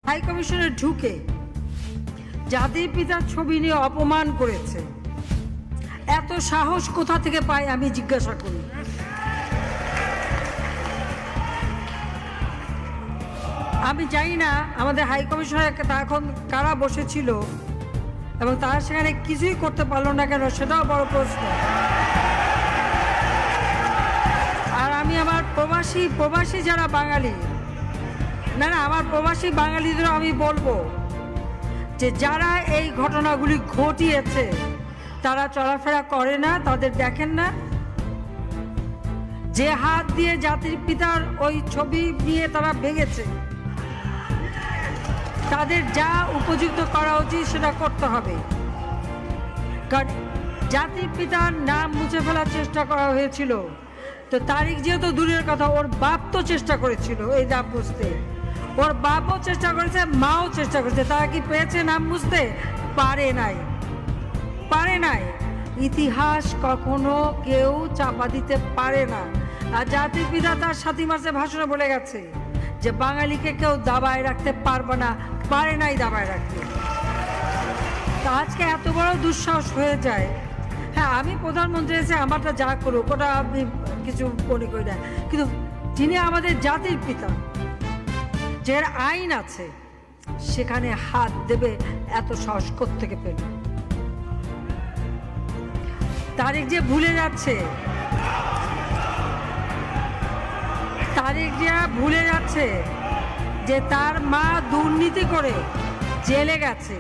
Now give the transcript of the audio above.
High কমিশনে ঢুকে জাতির পিতার ছবি নিয়ে অপমান করেছে, এত সাহস কোথা থেকে পায় আমি জিজ্ঞাসা করি। আমি জানি না আমাদের হাই কমিশনার এখন কারা বসেছিল এবং তারা সেখানে কিছুই করতে পারলো না কেন, সেটাও বড় প্রশ্ন। আর আমি আমার প্রবাসী যারা বাঙালি, না আমার প্রবাসী বাঙালিদেরও আমি বলবো যে যারা এই ঘটনাগুলি ঘটিয়েছে তারা চলাফেরা করে না, তাদের দেখেন না। যে হাত দিয়ে জাতির পিতার ওই ছবি নিয়ে তারা ভেঙেছে, তাদের যা উপযুক্ত করা উচিত সেটা করতে হবে। কারণ জাতির পিতার নাম মুছে ফেলার চেষ্টা করা হয়েছিল, তো তারিখ যেহেতু দূরের কথা, ওর বাপ তো চেষ্টা করেছিল এই নাম মুছতে, ওর বাপও চেষ্টা করেছে, মাও চেষ্টা করেছে। তারা কি পেয়েছে নাম মুছতে? পারে নাই। ইতিহাস কখনো কেউ চাপা দিতে পারে না। আর জাতির পিতা তার 7 মার্চে ভাষণে বলে গেছে যে বাঙালিকে কেউ দাবায় রাখতে পারবে না, পারে নাই দাবায় রাখতে। তা আজকে এত বড় দুঃসাহস হয়ে যায়। হ্যাঁ, আমি প্রধানমন্ত্রী এসে আমারটা যা করুক ওটা আমি কিছু মনে করি না, কিন্তু যিনি আমাদের জাতির পিতা, যার আইন আছে, সেখানে হাত দেবে এত সাহস কোত্থেকে পেল? তারেক যে ভুলে যাচ্ছে, যে তার মা দুর্নীতি করে জেলে গেছে।